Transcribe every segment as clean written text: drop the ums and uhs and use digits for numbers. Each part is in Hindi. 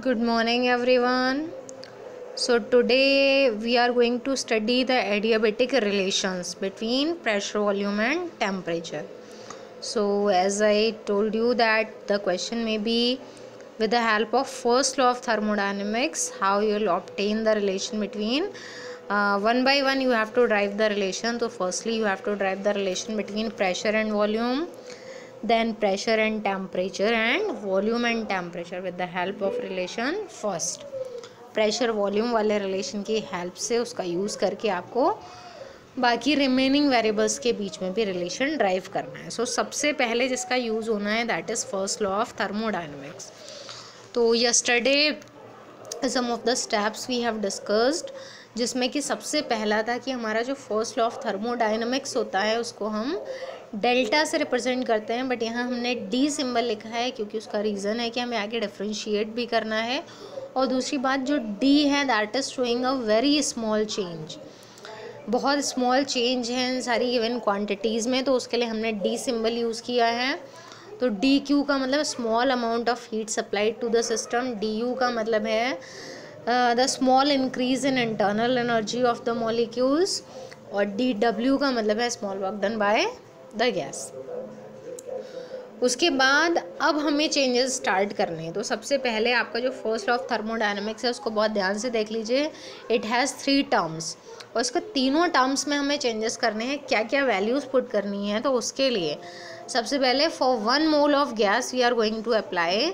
Good morning, everyone. So, today we are going to study the adiabatic relations between pressure, volume, and temperature. So, as I told you, that the question may be with the help of first law of thermodynamics, how you will obtain the relation between one by one. You have to derive the relation. So, firstly, you have to derive the relation between pressure and volume, then pressure and temperature, and volume and temperature with the help of relation first. Pressure volume वाले रिलेशन की हेल्प से उसका यूज़ करके आपको बाकी रिमेनिंग वेरिएबल्स के बीच में भी रिलेशन ड्राइव करना है. सो सबसे पहले जिसका यूज़ होना है that is first law of thermodynamics. तो yesterday some of the steps we have discussed, जिसमें कि सबसे पहला था कि हमारा जो फर्स्ट लॉ ऑफ थर्मोडायनेमिक्स होता है उसको हम डेल्टा से रिप्रेजेंट करते हैं, बट यहाँ हमने डी सिंबल लिखा है क्योंकि उसका रीज़न है कि हमें आगे डिफ्रेंशिएट भी करना है. और दूसरी बात, जो डी है that is showing a very small change, बहुत स्मॉल चेंज है इन सारी गिवन क्वांटिटीज़ में, तो उसके लिए हमने डी सिंबल यूज़ किया है. तो डी क्यू का मतलब small amount of heat supplied to the system, D U का मतलब है the small increase in internal energy of the molecules, और डी डब्ल्यू का मतलब है small work done by the gas. उसके बाद अब हमें चेंजेस स्टार्ट करने हैं. तो सबसे पहले आपका जो फर्स्ट लॉ ऑफ थर्मोडायनेमिक्स है उसको बहुत ध्यान से देख लीजिए. इट हैज़ 3 टर्म्स और इसका तीनों टर्म्स में हमें चेंजेस करने हैं. क्या क्या वैल्यूज़ पुट करनी है, तो उसके लिए सबसे पहले for 1 mole of gas we are going to apply,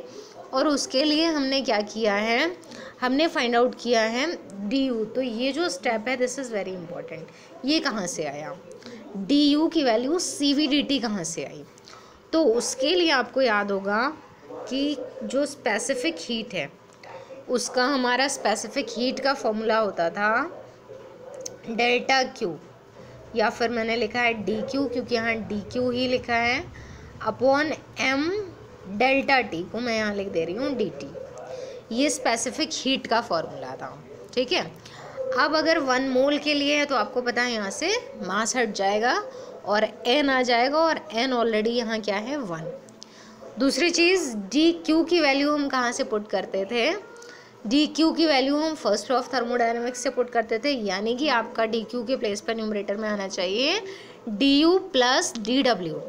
और उसके लिए हमने क्या किया है, हमने फाइंड आउट किया है डी यू. तो ये जो स्टेप है दिस इज़ वेरी इंपॉर्टेंट. ये कहाँ से आया, डी यू की value C V D T कहाँ से आई. तो उसके लिए आपको याद होगा कि जो स्पेसिफिक हीट है उसका हमारा स्पेसिफिक हीट का फॉर्मूला होता था डेल्टा क्यू, या फिर मैंने लिखा है डी क्यू क्योंकि यहाँ डी क्यू ही लिखा है, अपॉन एम डेल्टा टी को मैं यहाँ लिख दे रही हूँ डी टी. ये स्पेसिफिक हीट का फॉर्मूला था. ठीक है. अब अगर 1 मोल के लिए है तो आपको पता है यहाँ से मास हट जाएगा और एन आ जाएगा, और एन ऑलरेडी यहाँ क्या है 1. दूसरी चीज़, डी क्यू की वैल्यू हम कहाँ से पुट करते थे, डी क्यू की वैल्यू हम फर्स्ट लॉ ऑफ थर्मोडायनेमिक्स से पुट करते थे, यानी कि आपका डी क्यू के प्लेस पर न्यूमरेटर में आना चाहिए D you plus D W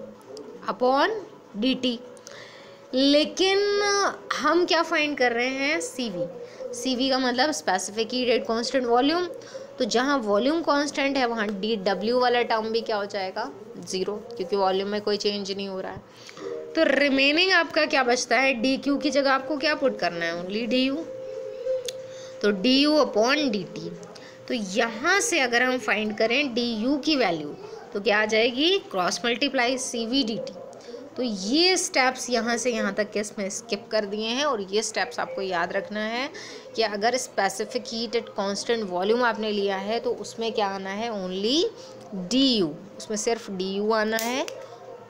upon D T. लेकिन हम क्या फाइंड कर रहे हैं, सी वी. सी वी का मतलब specific heat at constant volume. तो जहाँ वॉल्यूम कांस्टेंट है वहाँ डी डब्ल्यू वाला टर्म भी क्या हो जाएगा, 0, क्योंकि वॉल्यूम में कोई चेंज नहीं हो रहा है. तो रिमेनिंग आपका क्या बचता है, डी क्यू की जगह आपको क्या पुट करना है, ओनली डी यू. तो D you upon D T. तो यहाँ से अगर हम फाइंड करें डी यू की वैल्यू तो क्या आ जाएगी, cross multiply C V D T. तो ये स्टेप्स यहाँ से यहाँ तक के इसमें स्किप कर दिए हैं, और ये स्टेप्स आपको याद रखना है कि अगर specific heat at constant volume आपने लिया है तो उसमें क्या आना है, ओनली डी यू, उसमें सिर्फ डी यू आना है.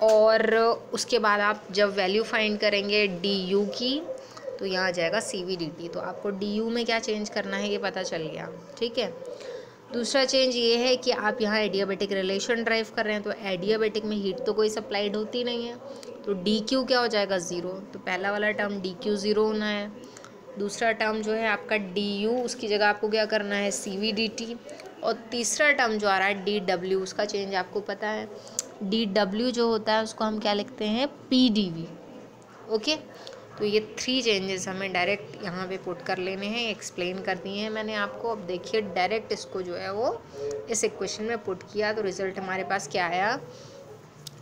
और उसके बाद आप जब वैल्यू फाइंड करेंगे डी यू की तो यहाँ आ जाएगा सी वी डी टी. तो आपको डी यू में क्या चेंज करना है ये पता चल गया. ठीक है. दूसरा चेंज ये है कि आप यहाँ एडियाबेटिक रिलेशन ड्राइव कर रहे हैं, तो एडियाबेटिक में हीट तो कोई सप्लाइड होती नहीं है, तो डी क्यू क्या हो जाएगा, 0. तो पहला वाला टर्म डी क्यू 0 होना है. दूसरा टर्म जो है आपका डी यू, उसकी जगह आपको क्या करना है, सी वी डी टी. और तीसरा टर्म जो आ रहा है डी डब्ल्यू, उसका चेंज आपको पता है, डी डब्ल्यू जो होता है उसको हम क्या लिखते हैं, पी डी वी. ओके. तो ये 3 चेंजेस हमें डायरेक्ट यहाँ पे पुट कर लेने हैं, एक्सप्लेन कर दिए हैं मैंने आपको. अब देखिए डायरेक्ट इसको जो है वो इस इक्वेशन में पुट किया तो रिजल्ट हमारे पास क्या आया,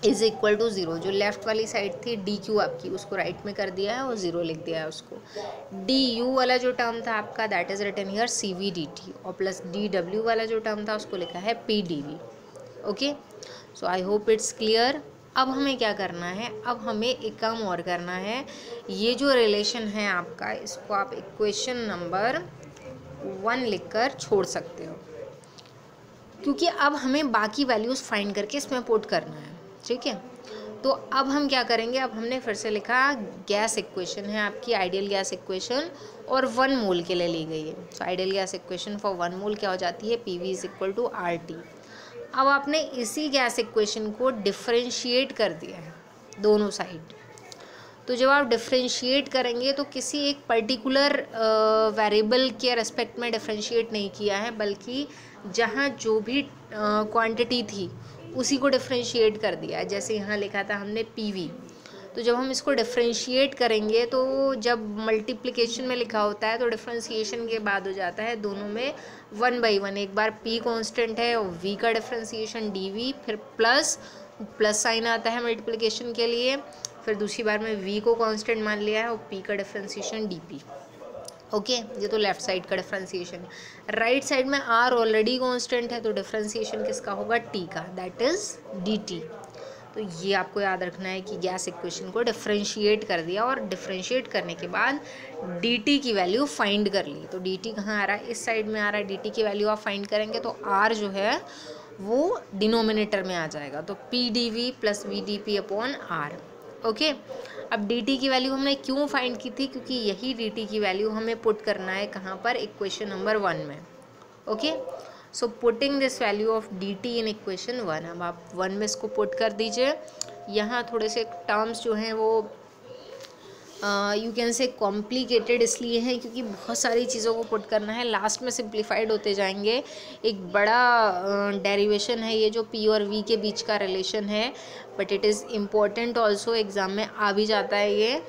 इज़ इक्वल टू 0. जो लेफ़्ट वाली साइड थी डी क्यू आपकी, उसको राइट में कर दिया है और 0 लिख दिया है उसको. डी यू वाला जो टर्म था आपका that is written here C V D T, और प्लस डी डब्ल्यू वाला जो टर्म था उसको लिखा है P D V. Okay. So I hope it's clear. अब हमें क्या करना है, अब हमें एक काम और करना है. ये जो रिलेशन है आपका, इसको आप इक्वेशन नंबर 1 लिखकर छोड़ सकते हो, क्योंकि अब हमें बाकी वैल्यूज़ फाइंड करके इसमें पुट करना है. ठीक है. तो अब हम क्या करेंगे, अब हमने फिर से लिखा गैस इक्वेशन है आपकी, आइडियल गैस इक्वेशन, और 1 मोल के लिए ली गई है. So ideal gas equation for 1 mole क्या हो जाती है, P V is equal to R T. अब आपने इसी गैस इक्वेशन को डिफरेंशिएट कर दिया है दोनों साइड. तो जब आप डिफ्रेंशिएट करेंगे तो किसी एक पर्टिकुलर वेरिएबल के रेस्पेक्ट में डिफ्रेंशिएट नहीं किया है, बल्कि जहाँ जो भी क्वांटिटी थी उसी को डिफ्रेंशिएट कर दिया है। जैसे यहाँ लिखा था हमने PV, तो जब हम इसको डिफ्रेंशिएट करेंगे तो जब मल्टीप्लिकेशन में लिखा होता है तो डिफ्रेंशिएशन के बाद हो जाता है दोनों में 1/1। एक बार P कांस्टेंट है और V का डिफ्रेंशिएशन DV, फिर प्लस साइन आता है मल्टीप्लिकेशन के लिए, फिर दूसरी बार में V को कांस्टेंट मान लिया है और P का डिफ्रेंशिएशन DP। ओके, ये तो लेफ्ट साइड का डिफ्रेंशिएशन। राइट साइड में R ऑलरेडी कांस्टेंट है, तो डिफ्रेंशिएशन किसका होगा? T का, दैट इज DT। तो ये आपको याद रखना है कि गैस इक्वेशन को डिफ्रेंशिएट कर दिया और डिफ्रेंशिएट करने के बाद dt की वैल्यू फाइंड कर ली। तो dt कहाँ आ रहा है? इस साइड में आ रहा है। dt की वैल्यू आप फाइंड करेंगे तो r जो है वो डिनोमिनेटर में आ जाएगा, तो PdV plus VdP upon R। Okay, अब dt की वैल्यू हमने क्यों फाइंड की थी? क्योंकि यही dt की वैल्यू हमें पुट करना है कहाँ पर? इक्वेशन नंबर 1 में। Okay, so putting this value of dt in equation 1। अब आप 1 में इसको पुट कर दीजिए। यहाँ थोड़े से टर्म्स जो हैं वो यू कैन से कॉम्प्लिकेटेड इसलिए हैं क्योंकि बहुत सारी चीज़ों को पुट करना है, लास्ट में सिंप्लीफाइड होते जाएंगे। एक बड़ा डेरिवेशन है ये जो P और V के बीच का रिलेशन है, but it is important also, exam में आ भी जाता है ये।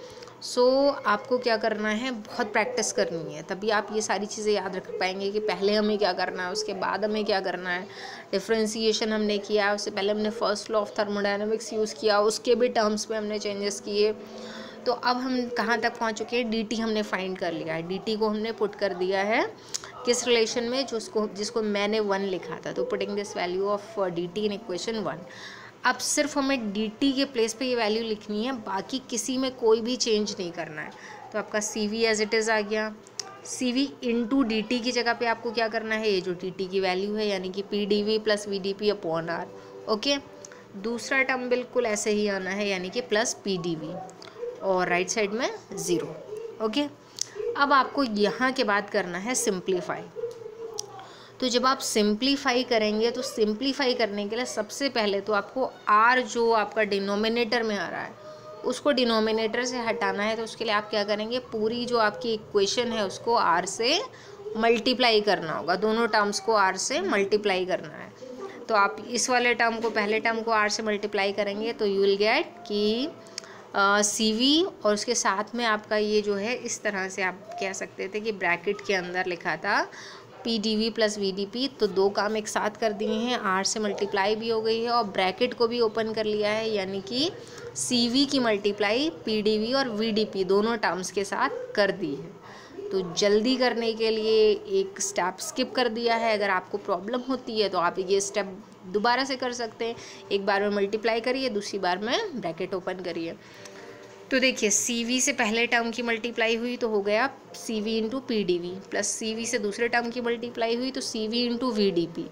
सो आपको क्या करना है? बहुत प्रैक्टिस करनी है, तभी आप ये सारी चीज़ें याद रख पाएंगे कि पहले हमें क्या करना है, उसके बाद हमें क्या करना है। डिफ्रेंशिएशन हमने किया, उससे पहले हमने first law of thermodynamics use किया, उसके भी टर्म्स में हमने चेंजेस किए। तो अब हम कहाँ तक पहुँच चुके हैं? dt हमने फाइंड कर लिया है। dt को हमने पुट कर दिया है किस रिलेशन में? जिसको मैंने 1 लिखा था। तो putting this value of dt in equation 1। अब सिर्फ हमें dt के प्लेस पे ये वैल्यू लिखनी है, बाकी किसी में कोई भी चेंज नहीं करना है। तो आपका CV एज इट इज़ आ गया। CV इंटू dt की जगह पे आपको क्या करना है? ये जो dt की वैल्यू है यानी कि PdV plus VdP upon R। Okay, दूसरा टर्म बिल्कुल ऐसे ही आना है यानी कि प्लस PdV और राइट साइड में 0। ओके, अब आपको यहाँ के बाद करना है सिंप्लीफाई। तो जब आप सिंप्लीफाई करेंगे तो सिंप्लीफाई करने के लिए सबसे पहले तो आपको R जो आपका डिनोमिनेटर में आ रहा है उसको डिनोमिनेटर से हटाना है। तो उसके लिए आप क्या करेंगे? पूरी जो आपकी इक्वेशन है उसको R से मल्टीप्लाई करना होगा, दोनों टर्म्स को R से मल्टीप्लाई करना है। तो आप इस वाले टर्म को, पहले टर्म को R से मल्टीप्लाई करेंगे तो यू विल गेट कि CV और उसके साथ में आपका ये जो है इस तरह से आप कह सकते थे कि ब्रैकेट के अंदर लिखा था PdV प्लस VdP। तो दो काम एक साथ कर दिए हैं, R से मल्टीप्लाई भी हो गई है और ब्रैकेट को भी ओपन कर लिया है, यानी कि CV की मल्टीप्लाई PdV और VdP दोनों टर्म्स के साथ कर दी है। तो जल्दी करने के लिए एक स्टेप स्किप कर दिया है। अगर आपको प्रॉब्लम होती है तो आप ये स्टेप दोबारा से कर सकते हैं। एक बार में मल्टीप्लाई करिए, दूसरी बार में ब्रैकेट ओपन करिए। तो देखिए CV से पहले टर्म की मल्टीप्लाई हुई तो हो गया CV into PdV, plus CV से दूसरे टर्म की मल्टीप्लाई हुई तो CV into VdP।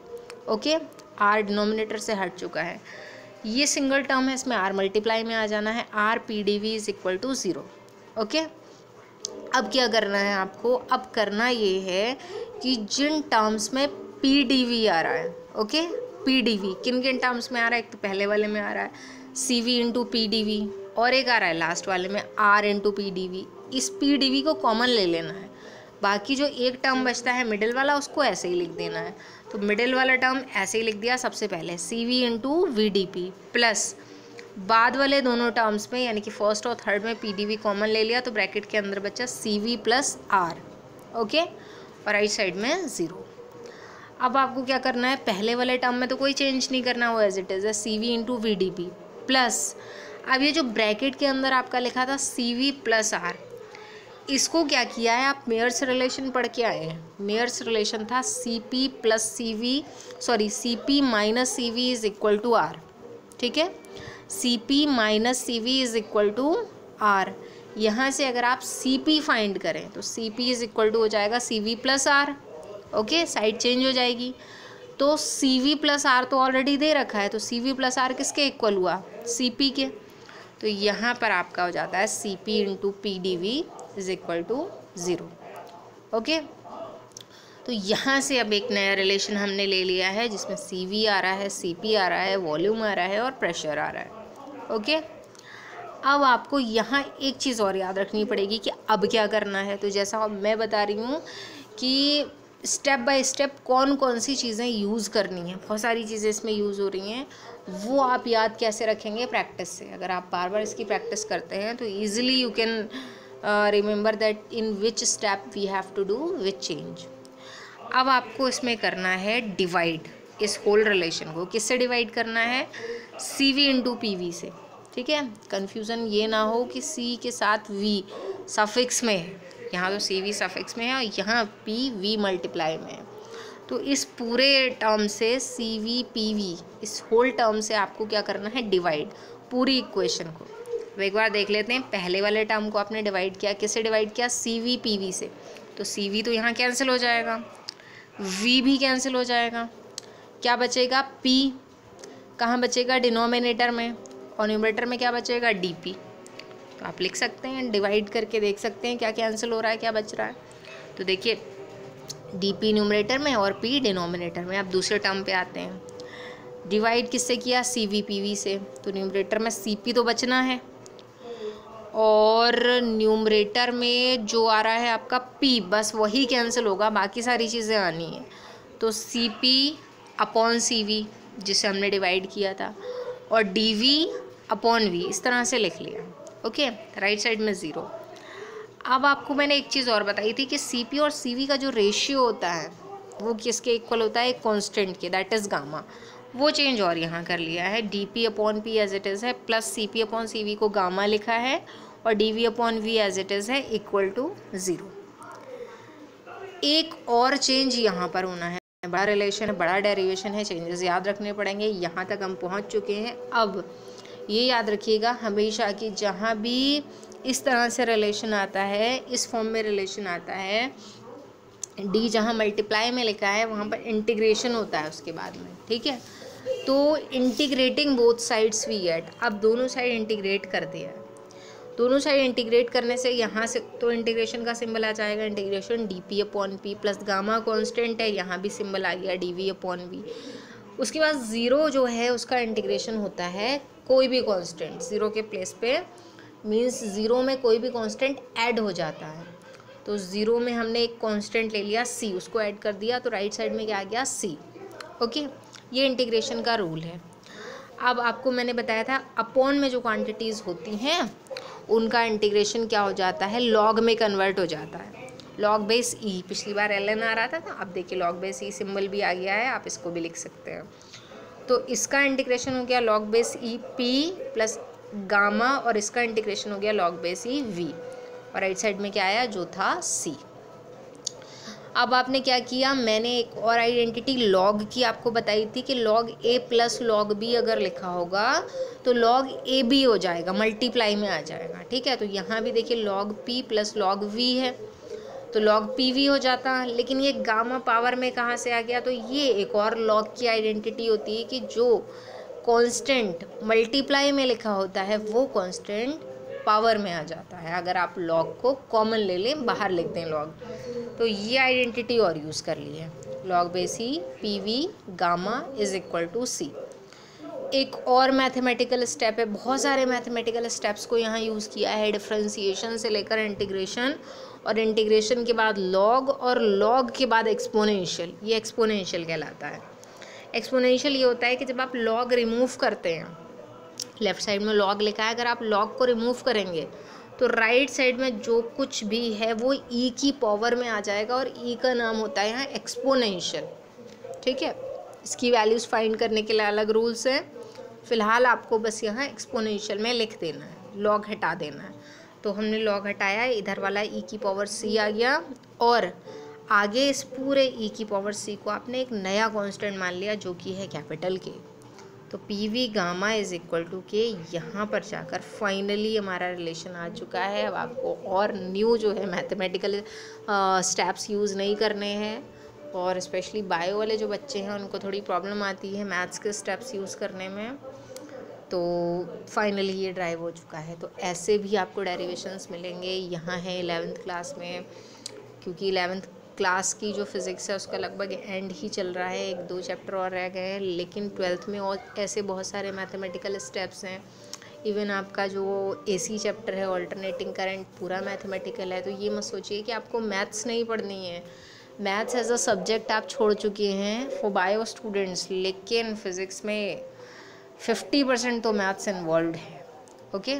Okay, R denominator से हट चुका है। ये सिंगल टर्म है, इसमें R मल्टीप्लाई में आ जाना है। R PdV is equal to 0। Okay, अब क्या करना है आपको? अब करना ये है कि जिन टर्म्स में PdV आ रहा है, ओके, PdV किन किन टर्म्स में आ रहा है? एक तो पहले वाले में आ रहा है CV इंटू PdV और एक आ रहा है लास्ट वाले में R इंटू PdV। इस PdV को कॉमन ले लेना है, बाकी जो एक टर्म बचता है मिडिल वाला उसको ऐसे ही लिख देना है। तो मिडिल वाला टर्म ऐसे ही लिख दिया सबसे पहले CV इंटू VdP, प्लस बाद वाले दोनों टर्म्स में यानी कि फर्स्ट और थर्ड में PdV कॉमन ले लिया तो ब्रैकेट के अंदर बचा CV प्लस R। ओके, और राइट साइड में 0। अब आपको क्या करना है? पहले वाले टर्म में तो कोई चेंज नहीं करना, वो एज इट इज़ है CV इंटू VdP, प्लस अब ये जो ब्रैकेट के अंदर आपका लिखा था CV प्लस R, इसको क्या किया है? आप मेयर्स रिलेशन पढ़ के आए हैं। मेयर्स रिलेशन था CP minus CV is equal to R। ठीक है, CP minus CV is equal to R। यहाँ से अगर आप CP फाइंड करें तो CP इज इक्वल टू हो जाएगा CV plus R। Okay, side change हो जाएगी। तो CV प्लस R तो ऑलरेडी दे रखा है, तो CV प्लस R किसके इक्वल हुआ? CP के। तो यहाँ पर आपका हो जाता है CP into PdV is equal to 0। Okay, तो यहाँ से अब एक नया रिलेशन हमने ले लिया है जिसमें CV आ रहा है, CP आ रहा है, वॉल्यूम आ रहा है और प्रेशर आ रहा है। ओके, अब आपको यहाँ एक चीज़ और याद रखनी पड़ेगी कि अब क्या करना है। तो जैसा मैं बता रही हूँ कि स्टेप बाय स्टेप कौन कौन सी चीज़ें यूज़ करनी है, बहुत सारी चीज़ें इसमें यूज़ हो रही हैं, वो आप याद कैसे रखेंगे? प्रैक्टिस से। अगर आप बार बार इसकी प्रैक्टिस करते हैं तो easily you can remember that in which step we have to do which change. अब आपको इसमें करना है डिवाइड, इस होल रिलेशन को किससे डिवाइड करना है? सी वी इंटू पी वी से। ठीक है, कन्फ्यूज़न ये ना हो कि सी के साथ वी सफिक्स में है, यहाँ तो सी वी सफिक्स में है और यहाँ पी वी मल्टीप्लाई में है। तो इस पूरे टर्म से सी वी पी वी, इस होल टर्म से आपको क्या करना है? डिवाइड, पूरी इक्वेशन को। तो एक बार देख लेते हैं, पहले वाले टर्म को आपने डिवाइड किया, किससे डिवाइड किया? सी वी पी वी से। तो सी वी तो यहाँ कैंसिल हो जाएगा, वी भी कैंसिल हो जाएगा, क्या बचेगा? पी कहाँ बचेगा? डिनोमिनेटर में, और न्यूमरेटर में क्या बचेगा? D P. तो आप लिख सकते हैं, डिवाइड करके देख सकते हैं क्या कैंसिल हो रहा है, क्या बच रहा है। तो देखिए डी पी न्यूमरेटर में और पी डिनोमिनेटर में। अब दूसरे टर्म पे आते हैं, डिवाइड किससे किया? सी वी पी वी से। तो न्यूमरेटर में सी पी तो बचना है और न्यूमरेटर में जो आ रहा है आपका पी, बस वही कैंसिल होगा, बाकी सारी चीज़ें आनी है। तो C P upon C V जिसे हमने डिवाइड किया था, और डी वी अपॉन वी, इस तरह से लिख लिया। ओके, राइट साइड में ज़ीरो। अब आपको मैंने एक चीज़ और बताई थी कि सी पी और सी वी का जो रेशियो होता है वो किसके इक्वल होता है? एक कॉन्स्टेंट के, दैट इज़ गामा। वो चेंज और यहाँ कर लिया है, D P upon P as it is है, plus C P upon C V को गामा लिखा है, और D V upon V as it is है इक्वल टू ज़ीरो। एक और चेंज यहाँ पर होना है, बड़ा रिलेशन है, बड़ा डेरिवेशन है, चेंजेस याद रखने पड़ेंगे। यहाँ तक हम पहुँच चुके हैं। अब ये याद रखिएगा हमेशा कि जहाँ भी इस तरह से रिलेशन आता है, इस फॉर्म में रिलेशन आता है, डी जहाँ मल्टीप्लाई में लिखा है वहाँ पर इंटीग्रेशन होता है उसके बाद में। ठीक है, तो integrating both sides we get. अब दोनों साइड इंटीग्रेट कर दिया है, दोनों साइड इंटीग्रेट करने से यहाँ से तो इंटीग्रेशन का सिंबल आ जाएगा, integration D P upon P, plus gamma constant है, यहाँ भी सिंबल आ गया डी वी अपॉन वी। उसके बाद ज़ीरो जो है उसका इंटीग्रेशन होता है कोई भी कांस्टेंट ज़ीरो के प्लेस पे, मींस ज़ीरो में कोई भी कांस्टेंट ऐड हो जाता है। तो ज़ीरो में हमने एक कांस्टेंट ले लिया सी, उसको ऐड कर दिया, तो राइट साइड में क्या आ गया? सी। ओके, ये इंटीग्रेशन का रूल है। अब आपको मैंने बताया था अपॉन में जो क्वांटिटीज़ होती हैं उनका इंटीग्रेशन क्या हो जाता है? लॉग में कन्वर्ट हो जाता है, लॉग बेस ई। पिछली बार एल एन आ रहा था ना, अब देखिए लॉग बेस ई सिंबल भी आ गया है, आप इसको भी लिख सकते हैं। तो इसका इंटीग्रेशन हो गया log base E P plus gamma, और इसका इंटीग्रेशन हो गया लॉग बेस ई वी, और राइट साइड में क्या आया? जो था सी। अब आपने क्या किया, मैंने एक और आइडेंटिटी लॉग की आपको बताई थी कि लॉग ए प्लस लॉग बी अगर लिखा होगा तो लॉग ए बी हो जाएगा, मल्टीप्लाई में आ जाएगा। ठीक है, तो यहाँ भी देखिए log P plus log V है, तो लॉग पी वी हो जाता। लेकिन ये गामा पावर में कहाँ से आ गया? तो ये एक और लॉग की आइडेंटिटी होती है कि जो कांस्टेंट मल्टीप्लाई में लिखा होता है वो कांस्टेंट पावर में आ जाता है, अगर आप लॉग को कॉमन ले लें, बाहर लिख दें लॉग। तो ये आइडेंटिटी और यूज़ कर ली है, log base E P V gamma is equal to C. एक और मैथमेटिकल स्टेप है, बहुत सारे मैथमेटिकल स्टेप्स को यहाँ यूज़ किया है, डिफ्रेंसिएशन से लेकर इंटीग्रेशन, और इंटीग्रेशन के बाद लॉग, और लॉग के बाद एक्सपोनेंशियल। ये एक्सपोनेंशियल कहलाता है। एक्सपोनेंशियल ये होता है कि जब आप लॉग रिमूव करते हैं, लेफ़्ट साइड में लॉग लिखा है, अगर आप लॉग को रिमूव करेंगे तो राइट साइड में जो कुछ भी है वो ई की पावर में आ जाएगा, और ई का नाम होता है यहाँ एक्सपोनेंशियल। ठीक है, इसकी वैल्यूज़ फाइंड करने के लिए अलग रूल्स हैं, फ़िलहाल आपको बस यहाँ एक्सपोनेंशियल में लिख देना है, लॉग हटा देना है। तो हमने लॉग हटाया, इधर वाला ई की पावर सी आ गया, और आगे इस पूरे ई की पावर सी को आपने एक नया कांस्टेंट मान लिया जो कि है कैपिटल के। तो P V gamma is equal to K, यहाँ पर जाकर फाइनली हमारा रिलेशन आ चुका है। अब आपको और न्यू जो है मैथमेटिकल स्टेप्स यूज़ नहीं करने हैं, और स्पेशली बायो वाले जो बच्चे हैं उनको थोड़ी प्रॉब्लम आती है मैथ्स के स्टेप्स यूज़ करने में। तो फाइनली ये ड्राइव हो चुका है। तो ऐसे भी आपको डेरिवेशंस मिलेंगे, यहाँ है 11th क्लास में, क्योंकि 11th क्लास की जो फिज़िक्स है उसका लगभग एंड ही चल रहा है, 1-2 चैप्टर और रह गए हैं। लेकिन 12th में और ऐसे बहुत सारे मैथमेटिकल स्टेप्स हैं, इवन आपका जो AC चैप्टर है ऑल्टरनेटिंग करंट पूरा मैथमेटिकल है। तो ये मत सोचिए कि आपको मैथ्स नहीं पढ़नी है। मैथ्स एज अ सब्जेक्ट आप छोड़ चुके हैं फॉर बायो स्टूडेंट्स, लेकिन फिज़िक्स में 50% तो मैथ्स इन्वॉल्व है। ओके,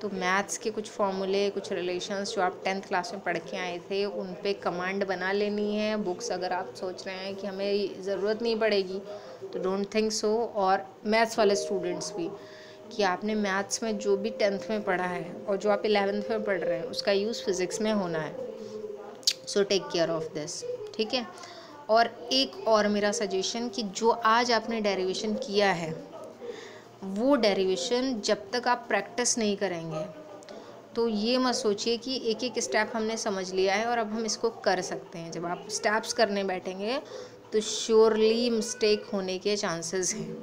तो मैथ्स के कुछ फॉर्मूले, कुछ रिलेशंस जो आप 10th क्लास में पढ़ के आए थे उन पे कमांड बना लेनी है। बुक्स अगर आप सोच रहे हैं कि हमें ज़रूरत नहीं पड़ेगी तो डोंट थिंक सो। और मैथ्स वाले स्टूडेंट्स भी, कि आपने मैथ्स में जो भी 10th में पढ़ा है और जो आप 11th में पढ़ रहे हैं उसका यूज़ फिज़िक्स में होना है। So take care of this, ठीक है। और एक और मेरा सजेशन कि जो आज आपने डेरिवेशन किया है वो डेरिवेशन जब तक आप प्रैक्टिस नहीं करेंगे तो ये मत सोचिए कि एक एक स्टेप हमने समझ लिया है और अब हम इसको कर सकते हैं। जब आप स्टेप्स करने बैठेंगे तो श्योरली मिस्टेक होने के चांसेस हैं।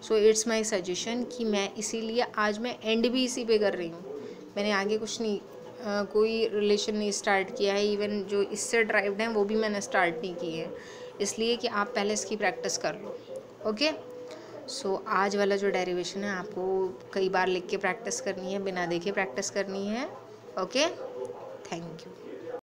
सो इट्स माय सजेशन कि मैं इसीलिए आज मैं एंड भी इसी पे कर रही हूँ। मैंने आगे कुछ नहीं कोई रिलेशन नहीं स्टार्ट किया है। इवन जो इससे ड्राइव्ड हैं वो भी मैंने स्टार्ट नहीं किए हैं, इसलिए कि आप पहले इसकी प्रैक्टिस कर लो। ओके, सो आज वाला जो डेरिवेशन है आपको कई बार लिख के प्रैक्टिस करनी है, बिना देखे प्रैक्टिस करनी है। Okay, thank you.